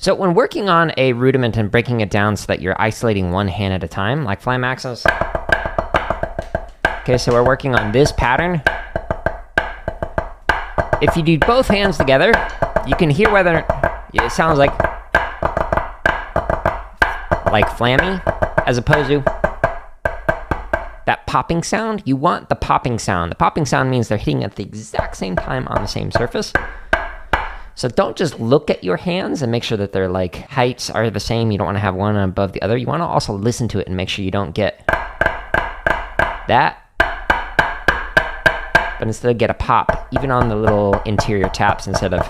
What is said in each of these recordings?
So when working on a rudiment and breaking it down so that you're isolating one hand at a time, like fly maximums. Okay, so we're working on this pattern. If you do both hands together, you can hear whether it sounds like flammy, as opposed to that popping sound. You want the popping sound. The popping sound means they're hitting at the exact same time on the same surface. So don't just look at your hands and make sure that their like heights are the same. You don't want to have one above the other. You want to also listen to it and make sure you don't get that, but instead get a pop, even on the little interior taps instead of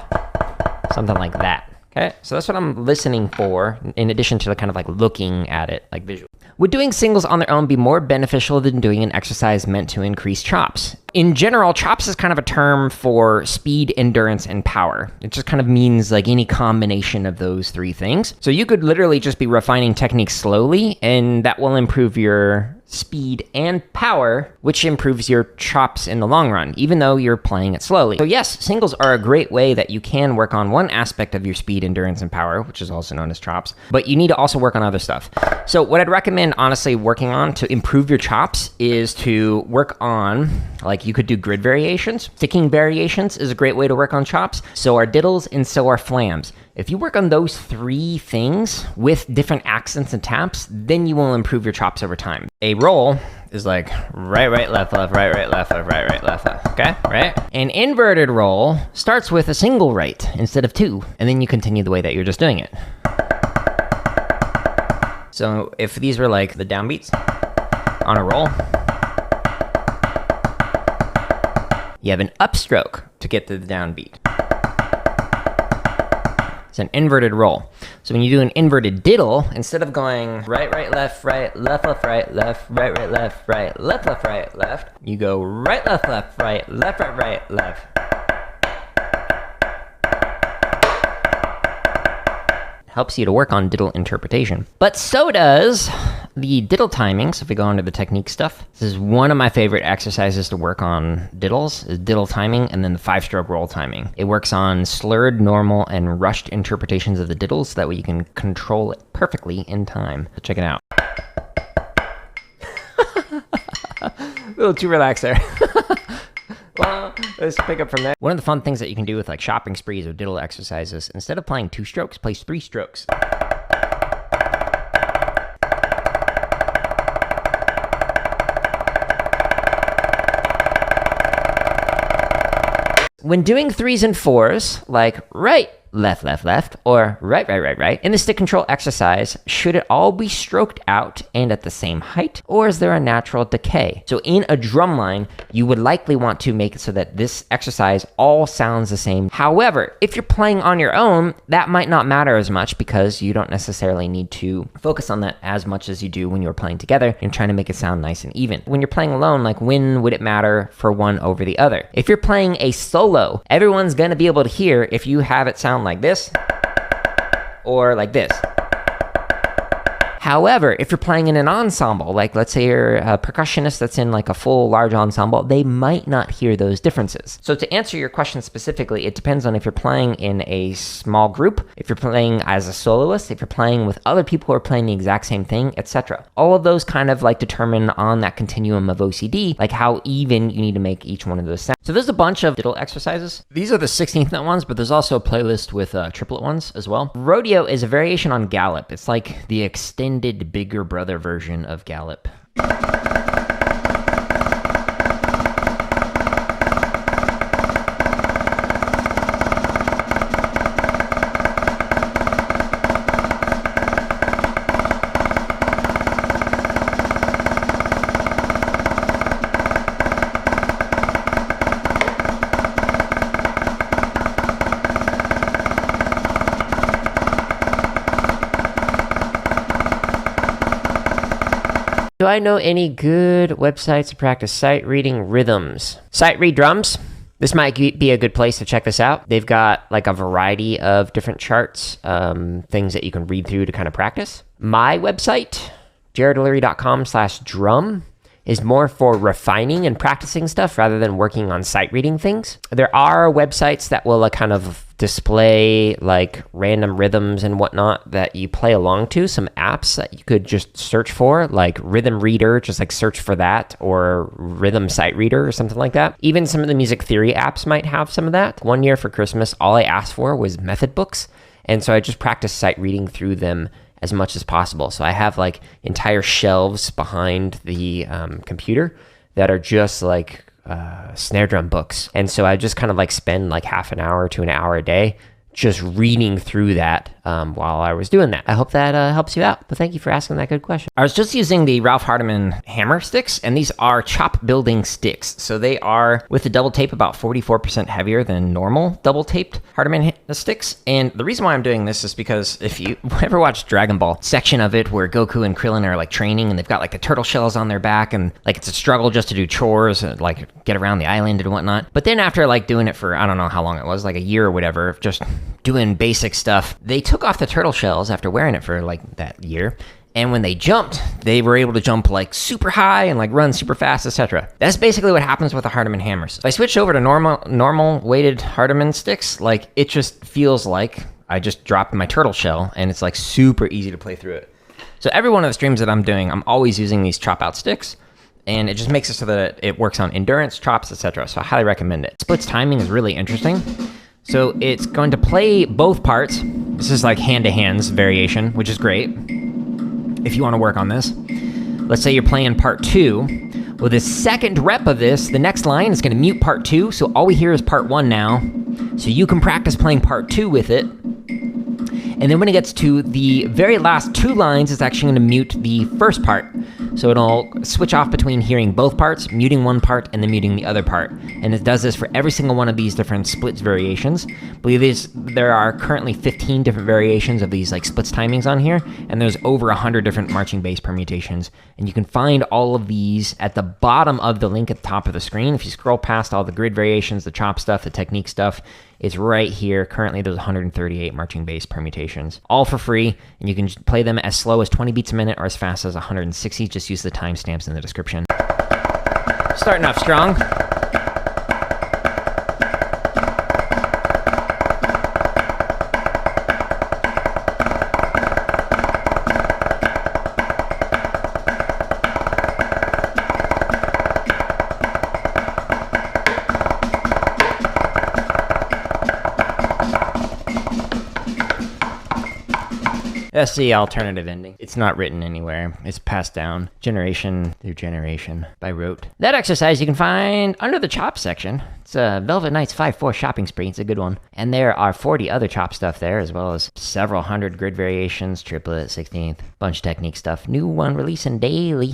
something like that. Okay, so that's what I'm listening for, in addition to kind of like looking at it, like visual. Would doing singles on their own be more beneficial than doing an exercise meant to increase chops? In general, chops is kind of a term for speed, endurance, and power. It just kind of means like any combination of those three things. So you could literally just be refining techniques slowly, and that will improve your speed and power, which improves your chops in the long run, even though you're playing it slowly. So yes, singles are a great way that you can work on one aspect of your speed, endurance, and power, which is also known as chops, but you need to also work on other stuff. So what I'd recommend, honestly, working on to improve your chops is to work on, like you could do grid variations. Sticking variations is a great way to work on chops. So are diddles and so are flams. If you work on those three things with different accents and taps, then you will improve your chops over time. A roll is like right, left, left, right, left, right, left. Okay, right? An inverted roll starts with a single right instead of two, and then you continue the way that you're just doing it. So if these were like the downbeats on a roll, you have an upstroke to get to the downbeat. It's an inverted roll. So when you do an inverted diddle, instead of going right, left, right, left, right, left, right, left, right, left, left, you go right, left, right, left, left. Helps you to work on diddle interpretation. But so does the diddle timing. So if we go into the technique stuff, this is one of my favorite exercises to work on diddles, is diddle timing, and then the 5-stroke roll timing. It works on slurred, normal, and rushed interpretations of the diddles, so that way you can control it perfectly in time. So check it out. A little too relaxed there. Well, let's pick up from there. One of the fun things that you can do with like shopping sprees or diddle exercises, instead of playing 2 strokes, play 3 strokes. When doing 3s and 4s, like right, left, or right, in the stick control exercise, should it all be stroked out and at the same height, or is there a natural decay? So in a drum line, you would likely want to make it so that this exercise all sounds the same. However, if you're playing on your own, that might not matter as much, because you don't necessarily need to focus on that as much as you do when you're playing together and trying to make it sound nice and even. When you're playing alone, like when would it matter for one over the other? If you're playing a solo, everyone's gonna be able to hear if you have it sound like this or like this. However, if you're playing in an ensemble, like let's say you're a percussionist that's in like a full large ensemble, they might not hear those differences. So to answer your question specifically, it depends on if you're playing in a small group, if you're playing as a soloist, if you're playing with other people who are playing the exact same thing, etc. All of those kind of like determine on that continuum of OCD, like how even you need to make each one of those sounds. So there's a bunch of diddle exercises. These are the 16th note ones, but there's also a playlist with triplet ones as well. Rodeo is a variation on gallop. It's like the extended bigger brother version of gallop. Do I know any good websites to practice sight reading rhythms? Sight read drums. This might be a good place to check this out. They've got like a variety of different charts, things that you can read through to kind of practice. My website, jaredleary.com/drum, is more for refining and practicing stuff rather than working on sight reading things. There are websites that will kind of display like random rhythms and whatnot that you play along to, some apps that you could just search for, like Rhythm Reader, just like search for that, or Rhythm Sight Reader or something like that. Even some of the music theory apps might have some of that. One year for Christmas, all I asked for was method books. And so I just practiced sight reading through them as much as possible. So I have like entire shelves behind the computer that are just like snare drum books. And so I just kind of like spend like half an hour to an hour a day just reading through that while I was doing that. I hope that helps you out. But thank you for asking that good question. I was just using the Ralph Hardiman hammer sticks, and these are chop building sticks. So they are, with the double tape, about 44% heavier than normal double taped Hardiman sticks. And the reason why I'm doing this is because if you ever watch Dragon Ball section of it where Goku and Krillin are like training and they've got like the turtle shells on their back and like it's a struggle just to do chores and like get around the island and whatnot. But then after like doing it for, I don't know how long it was, like a year or whatever, just doing basic stuff, they took off the turtle shells after wearing it for like that year. And when they jumped, they were able to jump like super high and like run super fast, etc. That's basically what happens with the Hardiman hammers. If I switch over to normal weighted Hardiman sticks, like it just feels like I just dropped my turtle shell and it's like super easy to play through it. So every one of the streams that I'm doing, I'm always using these chop out sticks, and it just makes it so that it works on endurance, chops, etc. So I highly recommend it. Splits timing is really interesting. So it's going to play both parts. This is like hand-to-hands variation, which is great if you want to work on this. Let's say you're playing part 2. Well, the second rep of this, the next line is going to mute part 2, so all we hear is part 1 now. So you can practice playing part 2 with it. And then when it gets to the very last 2 lines, it's actually going to mute the first part. So it'll switch off between hearing both parts, muting one part, and then muting the other part. And it does this for every single one of these different splits variations. I believe there are currently 15 different variations of these like splits timings on here, and there's over 100 different marching bass permutations. And you can find all of these at the bottom of the link at the top of the screen. If you scroll past all the grid variations, the chop stuff, the technique stuff, it's right here. Currently, there's 138 marching bass permutations, all for free, and you can play them as slow as 20 beats a minute or as fast as 160. Just use the timestamps in the description. Starting off strong. That's the alternative ending. It's not written anywhere. It's passed down generation through generation by rote. That exercise you can find under the chop section. It's Velvet Knight's 5/4 shopping spree. It's a good one. And there are 40 other chop stuff there, as well as several hundred grid variations, triplet, 16th, bunch of technique stuff. New one releasing daily.